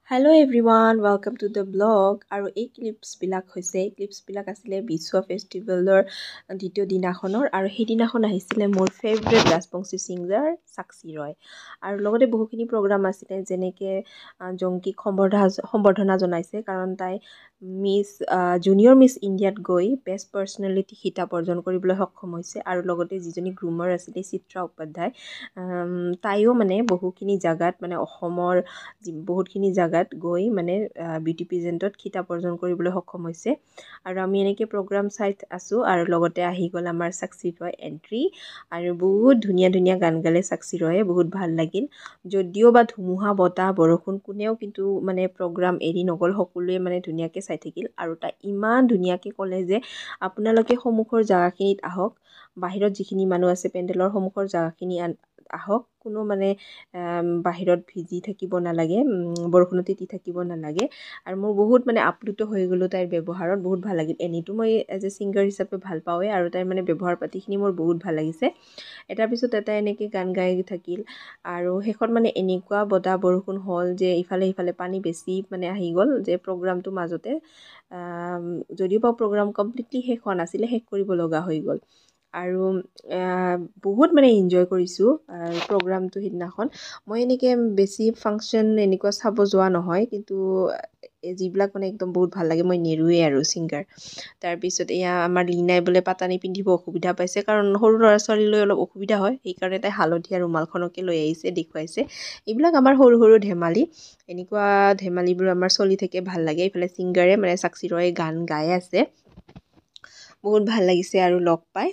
Hello everyone, welcome to the blog. আৰু এই ক্লিপছবিলাক হৈছে ক্লিপছবিলাক আছিলে বিশ্বৱা ফেষ্টিভেলৰ দ্বিতীয় দিনাখনৰ আৰু সেইদিনাখন আহিছিলে মোৰ ফেভৰেট ৰাজবংশী ছিংগাৰ সাক্ষী ৰয় আৰু লগতে বহুখিনি প্ৰগ্ৰাম আছিলে যেনেকৈ জংকীক সম্বৰ্ধনা জনাইছে কাৰণ তাই জুনিয়ৰ মিছ ইণ্ডিয়াত গৈ বেষ্ট পাৰ্চনেলিটি খিতাপ অৰ্জন কৰিবলৈ সক্ষম হৈছে আৰু লগতে যিজনী গ্ৰুমাৰ আছিলে চিত্ৰা উপাধ্যায় তাইও মানে বহুখিনি জাগাত মানে অসমৰ বহুতখিনি জাগাত গৈ মানে বিউটি পেজেণ্টত খিতাপ অৰ্জন কৰিবলৈ সক্ষম হৈছে আৰু আমি এনেকৈ প্ৰগ্ৰাম চাই আছোঁ আৰু লগতে আহি গ'ল আমাৰ সাক্ষী ৰয় এণ্ট্ৰি আৰু বহুত ধুনীয়া ধুনীয়া গান গালে সাক্ষী ৰয়ে বহুত ভাল লাগিল যদিও বা ধুমুহা বতাহ বৰষুণ কোনেও কিন্তু মানে প্ৰগ্ৰাম এৰি নগ'ল সকলোৱে মানে ধুনীয়াকৈ চাই থাকিল আৰু তাই ইমান ধুনীয়াকৈ ক'লে যে আপোনালোকে সন্মুখৰ জাগাখিনিত আহক বাহিৰত যিখিনি মানুহ আছে পেণ্ডেলৰ সন্মুখৰ জাগাখিনি আহক কোনো মানে বাহিৰত ভিজি থাকিব নালাগে বৰষুণত তিতি থাকিব নালাগে আৰু মোৰ বহুত মানে আপ্লুত হৈ গ'লোঁ তাইৰ ব্যৱহাৰত বহুত ভাল লাগিল এনেইতো মই এজ এ ছিংগাৰ হিচাপে ভাল পাওঁৱেই আৰু তাইৰ মানে ব্যৱহাৰ পাতিখিনি মোৰ বহুত ভাল লাগিছে এটাৰ পিছত এটা এনেকৈ গান গাই থাকিল আৰু শেষত মানে এনেকুৱা বতাহ বৰষুণ হ'ল যে ইফালে সিফালে পানী বেছি মানে আহি গ'ল যে প্ৰগ্ৰামটো মাজতে যদিও বা প্ৰগ্ৰাম কমপ্লিটলি শেষ হোৱা নাছিলে শেষ কৰিব লগা হৈ গ'ল আৰু বহুত মানে এনজয় কৰিছোঁ প্ৰগ্ৰামটো সিদিনাখন মই এনেকৈ বেছি ফাংচন এনেকুৱা চাব যোৱা নহয় কিন্তু যিবিলাক মানে একদম বহুত ভাল লাগে মই নেৰোৱেই আৰু ছিংগাৰ তাৰপিছত এয়া আমাৰ লীনাই বোলে পাতানি পিন্ধিব অসুবিধা পাইছে কাৰণ সৰু ল'ৰা ছোৱালীলৈ অলপ অসুবিধা হয় সেইকাৰণে তাই হালধীয়া ৰুমালখনকে লৈ আহিছে দেখুৱাইছে এইবিলাক আমাৰ সৰু সৰু ধেমালি এনেকুৱা ধেমালিবোৰ আমাৰ চলি থাকে ভাল লাগে এইফালে ছিংগাৰে মানে সাক্ষী ৰয়ে গান গাই আছে বহুত ভাল লাগিছে আৰু লগ পাই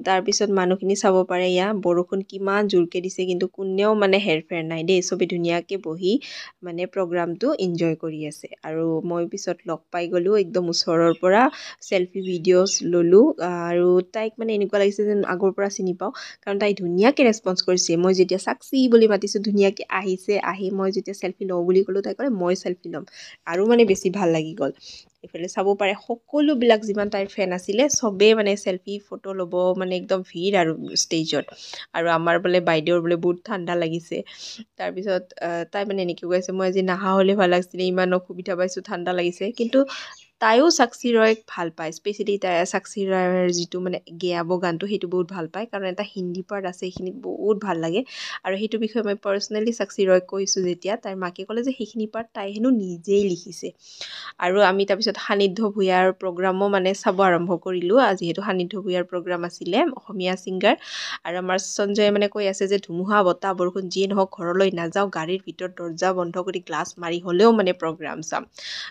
তাৰপিছত মানুহখিনি চাব পাৰে এয়া বৰষুণ কিমান জোৰকৈ দিছে কিন্তু কোনেও মানে হেৰফেৰ নাই দেই চবেই ধুনীয়াকৈ বহি মানে প্ৰগ্ৰামটো এনজয় কৰি আছে আৰু মই পিছত লগ পাই গ'লোঁ একদম ওচৰৰ পৰা চেল্ফি ভিডিঅ'ছ ল'লোঁ আৰু তাইক মানে এনেকুৱা লাগিছে যেন আগৰ পৰা চিনি পাওঁ কাৰণ তাই ধুনীয়াকৈ ৰেচপঞ্চ কৰিছে মই যেতিয়া সাক্ষী বুলি মাতিছোঁ ধুনীয়াকৈ আহিছে আহি মই যেতিয়া চেল্ফি লওঁ বুলি ক'লোঁ তাই ক'লে মই চেল্ফি ল'ম আৰু মানে বেছি ভাল লাগি গ'ল এইফালে চাব পাৰে সকলোবিলাক যিমান তাইৰ ফেন আছিলে চবেই মানে চেল্ফি ফটো ল'ব মানে একদম ভিৰ আৰু ষ্টেজত আৰু আমাৰ বোলে বাইদেউৰ বোলে বহুত ঠাণ্ডা লাগিছে তাৰপিছত তাই মানে এনেকৈ কৈ আছে মই আজি নাহা হ'লে ভাল লাগিছিলে ইমান অসুবিধা পাইছোঁ ঠাণ্ডা লাগিছে কিন্তু তাইও সাক্ষী ৰয়ক ভাল পায় স্পেচিয়েলি তাই সাক্ষী ৰয়ৰ যিটো মানে গেয়াব গানটো সেইটো বহুত ভাল পায় কাৰণ এটা হিন্দী পাৰ্ট আছে সেইখিনিত বহুত ভাল লাগে আৰু সেইটো বিষয়ে মই পাৰ্চনেলি সাক্ষী ৰয়ক কৈছোঁ যেতিয়া তাইৰ মাকে ক'লে যে সেইখিনি পাৰ্ট তাই হেনো নিজেই লিখিছে আৰু আমি তাৰপিছত সান্নিধ্য ভূঞাৰ প্ৰগ্ৰামো মানে চাব আৰম্ভ কৰিলোঁ যিহেতু সান্নিধ্য ভূঞাৰ প্ৰগ্ৰাম আছিলে অসমীয়া ছিংগাৰ আৰু আমাৰ সঞ্জয়ে মানে কৈ আছে যে ধুমুহা বতাহ বৰষুণ যিয়ে নহওক ঘৰলৈ নাযাওঁ গাড়ীৰ ভিতৰত দৰ্জা বন্ধ কৰি গ্লাছ মাৰি হ'লেও মানে প্ৰগ্ৰাম চাম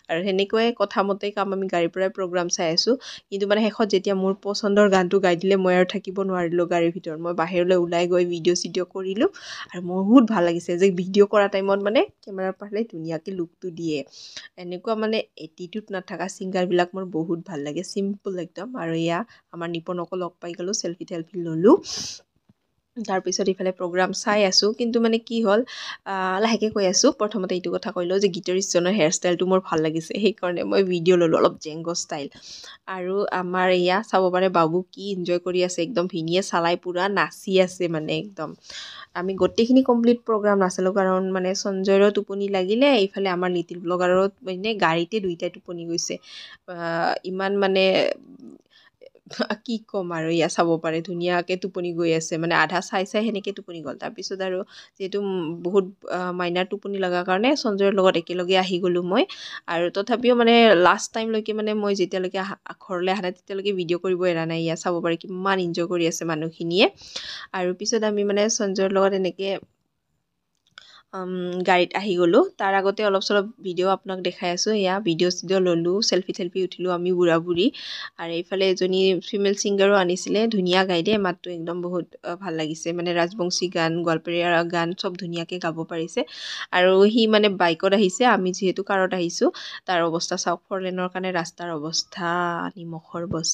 আৰু সেনেকুৱাই কথা মতে কাম আমি গাড়ীৰ পৰাই প্ৰগ্ৰাম চাই আছোঁ কিন্তু মানে শেষত যেতিয়া মোৰ পচন্দৰ গানটো গাই দিলে মই আৰু থাকিব নোৱাৰিলোঁ গাড়ীৰ ভিতৰত মই বাহিৰলৈ ওলাই গৈ ভিডিঅ' চিডিঅ' কৰিলোঁ আৰু মোৰ বহুত ভাল লাগিছে যে ভিডিঅ' কৰা টাইমত মানে কেমেৰাৰ পাৰিলে ধুনীয়াকৈ লুকটো দিয়ে এনেকুৱা মানে এটিটিউড নাথাকা ছিংগাৰবিলাক মোৰ বহুত ভাল লাগে চিম্পল একদম আৰু এয়া আমাৰ নিপনকো লগ পাই গ'লোঁ চেল্ফি টেল্ফি ল'লোঁ তাৰপিছত ইফালে প্ৰগ্ৰাম চাই আছোঁ কিন্তু মানে কি হ'ল লাহেকৈ কৈ আছোঁ প্ৰথমতে এইটো কথা কৈ লওঁ যে গীটাৰিষ্টজনৰ হেয়াৰষ্টাইলটো মোৰ ভাল লাগিছে সেইকাৰণে মই ভিডিঅ' ল'লোঁ অলপ জেংগ ষ্টাইল আৰু আমাৰ এয়া চাব পাৰে বাবু কি এনজয় কৰি আছে একদম ভিনিয়ে চালাই পূৰা নাচি আছে মানে একদম আমি গোটেইখিনি কমপ্লিট প্ৰগ্ৰাম নাচালোঁ কাৰণ মানে সঞ্জয়ৰো টোপনি লাগিলে এইফালে আমাৰ লিটিল ব্লগাৰৰ মানে গাড়ীতে দুইটাই টোপনি গৈছে ইমান মানে কি ক'ম আৰু ইয়া চাব পাৰে ধুনীয়াকৈ টোপনি গৈ আছে মানে আধা চাই চাই সেনেকৈ টোপনি গ'ল তাৰপিছত আৰু যিহেতু বহুত মাইনাৰ টোপনি লগাৰ কাৰণে সঞ্জয়ৰ লগত একেলগে আহি গ'লোঁ মই আৰু তথাপিও মানে লাষ্ট টাইমলৈকে মানে মই যেতিয়ালৈকে ঘৰলৈ অহা নাই তেতিয়ালৈকে ভিডিঅ' কৰিব এৰা নাই ইয়াত চাব পাৰে কিমান এনজয় কৰি আছে মানুহখিনিয়ে আৰু পিছত আমি মানে সঞ্জয়ৰ লগত এনেকৈ গাড়ীত আহি গ'লোঁ তাৰ আগতে অলপ চলপ ভিডিঅ' আপোনাক দেখাই আছোঁ এয়া ভিডিঅ' চিডিঅ' ল'লোঁ চেল্ফি টেল্ফি উঠিলোঁ আমি বুঢ়া বুঢ়ী আৰু এইফালে এজনী ফিমেল ছিংগাৰো আনিছিলে ধুনীয়া গাই দিয়ে মাতটো একদম বহুত ভাল লাগিছে মানে ৰাজবংশী গান গোৱালপৰীয়া গান চব ধুনীয়াকৈ গাব পাৰিছে আৰু সি মানে বাইকত আহিছে আমি যিহেতু কাৰত আহিছোঁ তাৰ অৱস্থা চাওক ফ'ৰ লেনৰ কাৰণে ৰাস্তাৰ অৱস্থা নিমখৰ বস্তা